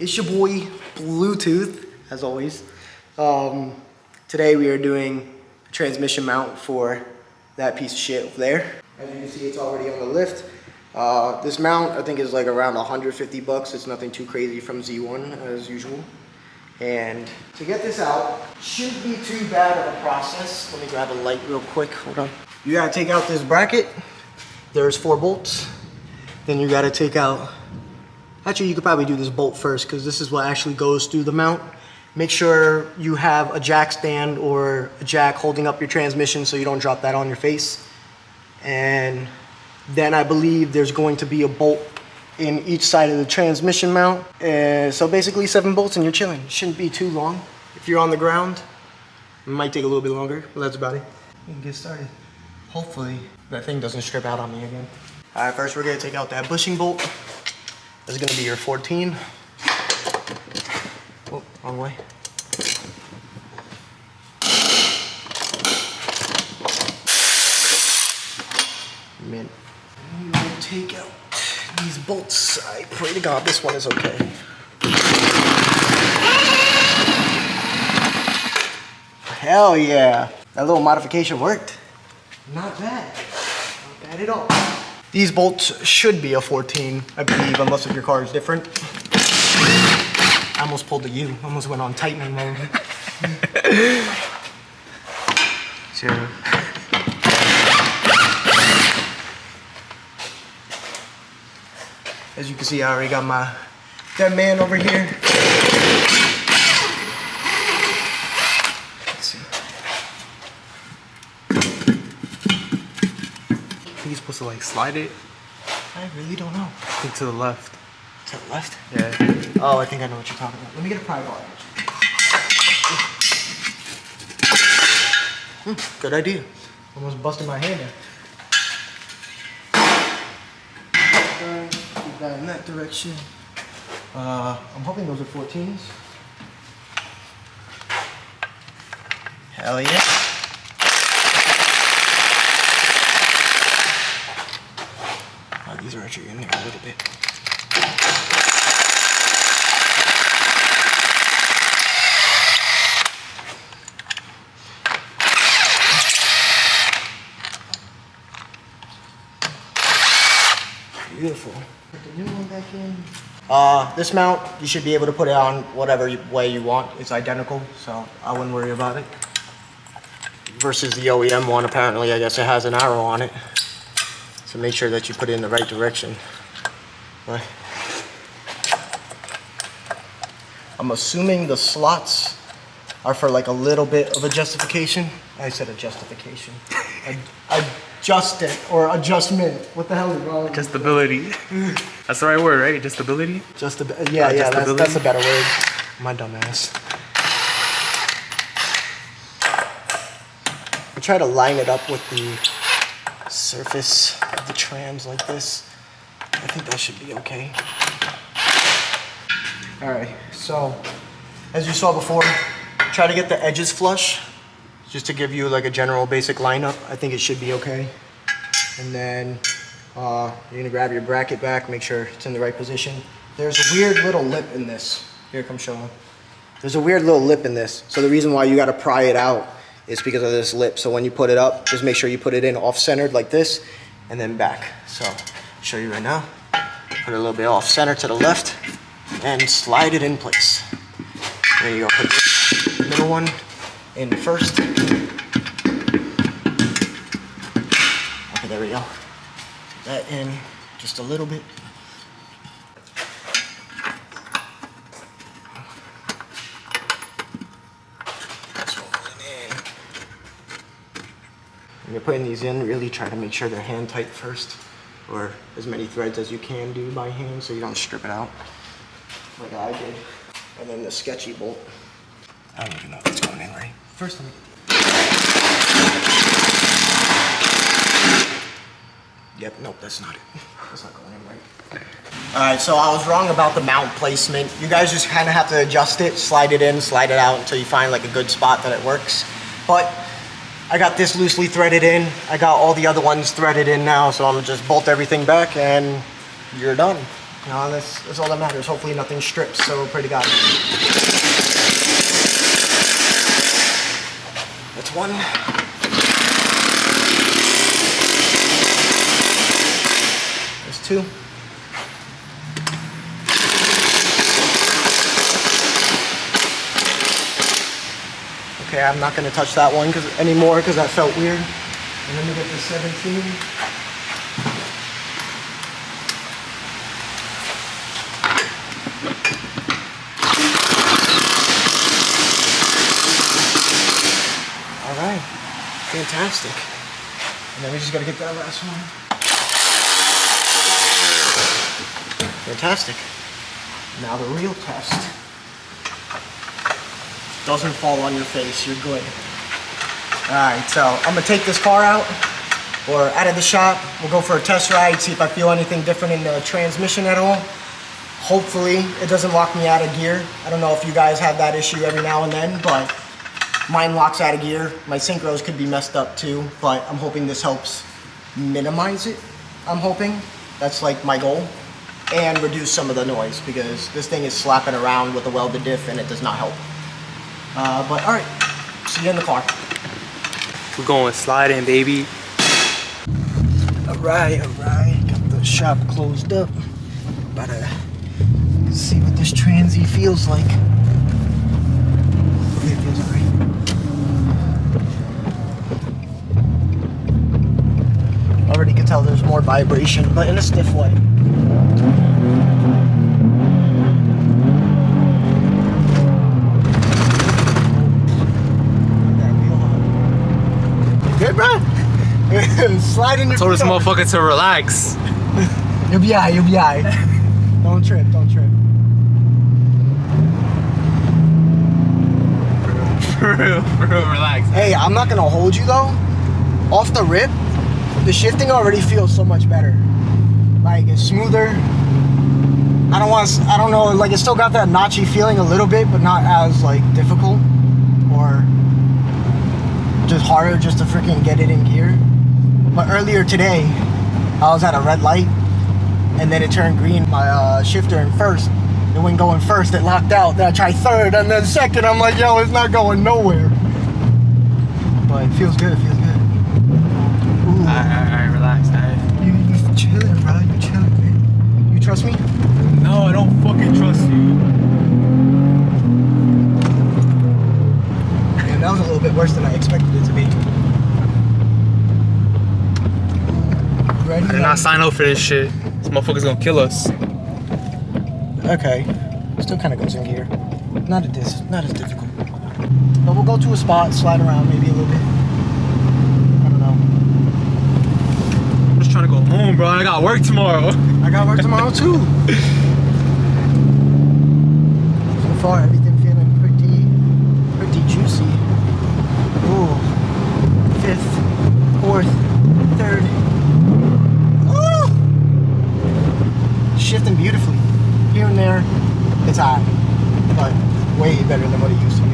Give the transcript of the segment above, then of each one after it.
It's your boy Bluetooth, as always. Today we are doing a transmission mount for that piece of shit over there. As you can see, it's already on the lift. This mount I think is like around 150 bucks. It's nothing too crazy from Z1 as usual. And to get this out, shouldn't be too bad of a process. Let me grab a light real quick, hold on. You gotta take out this bracket. There's 4 bolts. Then you gotta take out, actually you could probably do this bolt first because this is what actually goes through the mount. Make sure you have a jack stand or a jack holding up your transmission so you don't drop that on your face. And then I believe there's going to be a bolt in each side of the transmission mount. So basically 7 bolts and you're chilling. Shouldn't be too long. If you're on the ground, it might take a little bit longer, but that's about it. We can get started. Hopefully that thing doesn't strip out on me again. All right, first we're gonna take out that bushing bolt. This is gonna be your 14. Oh, wrong way. Man, we will take out these bolts. I pray to God this one is okay. Hell yeah. That little modification worked. Not bad. Not bad at all. These bolts should be a 14, I believe, unless if your car is different. I almost pulled the U. Almost went on tightening mode. Sure. As you can see, I already got my dead man over here. Let's see. I think you're supposed to like slide it. I really don't know. I think to the left. To the left? Yeah. Oh, I think I know what you're talking about. Let me get a pry bar. Good idea. Almost busted my hand there. Keep that in that direction. I'm hoping those are 14s. Hell yeah. Oh, these are actually in there a little bit. Beautiful. Put the new one back in. This mount, you should be able to put it on whatever way you want. It's identical, so I wouldn't worry about it. Versus the OEM one, apparently, I guess it has an arrow on it. So make sure that you put it in the right direction. But I'm assuming the slots are for like a little bit of a justification. I said a justification. Adjust it or adjustment. What the hell is wrong? Adjustability. That's the right word, right? Adjustability? Yeah, that's a better word. My dumb ass. I try to line it up with the surface of the trams like this. I think that should be okay. All right, so as you saw before, try to get the edges flush. Just to give you like a general basic lineup, I think it should be okay. And then you're gonna grab your bracket back, make sure it's in the right position. There's a weird little lip in this. Here, come show me. There's a weird little lip in this. So the reason why you gotta pry it out is because of this lip. So when you put it up, just make sure you put it in off-centered like this and then back. So I'll show you right now. Put it a little bit off-center to the left and slide it in place. There you go, put the middle one in first. Okay, there we go. Put that in just a little bit. That's rolling in. When you're putting these in, really try to make sure they're hand tight first, or as many threads as you can do by hand so you don't strip it out like I did. And then the sketchy bolt. I don't even know if it's going in right. First, let me get the... Yep, nope, that's not it. That's not going in right. Alright, so I was wrong about the mount placement. You guys just kind of have to adjust it, slide it in, slide it out until you find like a good spot that it works. But I got this loosely threaded in. I got all the other ones threaded in now, so I'm gonna just bolt everything back and you're done. No, that's all that matters. Hopefully nothing strips, so pray to God. That's one. There's two. Okay, I'm not gonna touch that one anymore because that felt weird. And then we get the 17. Alright, fantastic. And then we just gotta get that last one. Fantastic. Now the real test. Doesn't fall on your face, you're good. Alright, so I'm gonna take this car out, or out of the shop. We'll go for a test ride, see if I feel anything different in the transmission at all. Hopefully it doesn't lock me out of gear. I don't know if you guys have that issue every now and then, but mine locks out of gear. My synchros could be messed up too, but I'm hoping this helps minimize it. I'm hoping. That's like my goal. And reduce some of the noise, because this thing is slapping around with a welded diff and it does not help. But alright, see you in the car. We're going sliding, baby. Alright. Got the shop closed up. About to see what this transy feels like. Hopefully it feels alright. Already can tell there's more vibration, but in a stiff way. Good, bro? Slide in your Told this feet over. motherfucker to relax. You'll be alright, Don't trip. For real, relax. Hey, I'm not gonna hold you though. Off the rip, the shifting already feels so much better. Like, it's smoother. I don't know, like, it still got that notchy feeling a little bit, but not as, like, difficult. Or just harder just to freaking get it in gear. But earlier today, I was at a red light, and then it turned green. My shifter in first, it went going first, it locked out. Then I tried third, and then second. I'm like, yo, it's not going nowhere. But it feels good. Ooh. Alright, relax, alright. You chilling, bro. You chilling, man. You trust me? No, I don't fucking trust you. Yeah, that was a little bit worse than I expected it to be. Ready? I did not sign up for this shit. This motherfucker's gonna kill us. Okay. Still kind of goes in gear. Not as difficult. But we'll go to a spot, slide around maybe a little bit. I don't know. I'm just trying to go home, bro. I got work tomorrow. I got work tomorrow too. So far, everything feeling pretty juicy. Ooh. 5th, 4th, 3rd. Ooh. Shifting beautifully. Here and there, it's high, but way better than what it used to be.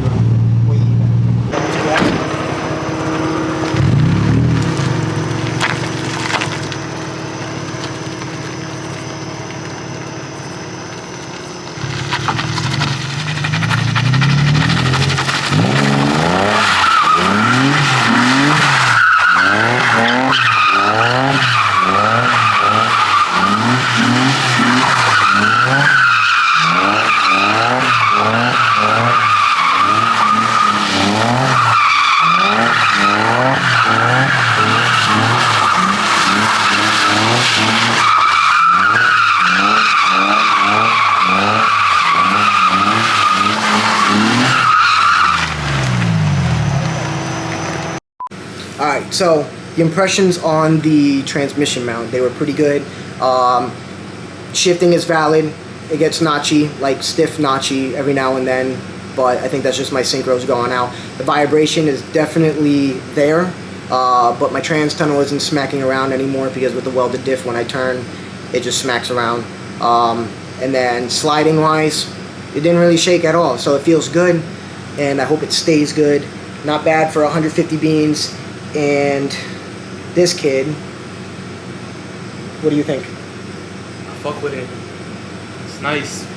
Way better. Let's go back. Alright, so the impressions on the transmission mount, they were pretty good. Shifting is valid. It gets notchy, like stiff notchy every now and then, but I think that's just my synchros going out. The vibration is definitely there, but my trans tunnel isn't smacking around anymore because with the welded diff, when I turn, it just smacks around. And then sliding wise, it didn't really shake at all, so it feels good, and I hope it stays good. Not bad for 150 beans. And this kid, what do you think? Fuck with it. It's nice.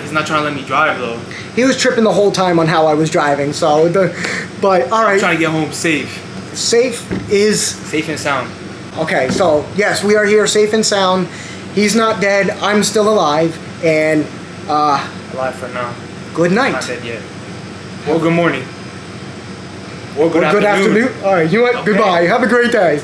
He's not trying to let me drive though. He was tripping the whole time on how I was driving. So, but all I'm right. trying to get home safe. Safe and sound. Okay, so yes, we are here safe and sound. He's not dead. I'm still alive. And Alive for now. good night. Not dead yet. Well, good morning. Or good afternoon. All right, you know what? Okay. Goodbye. Have a great day.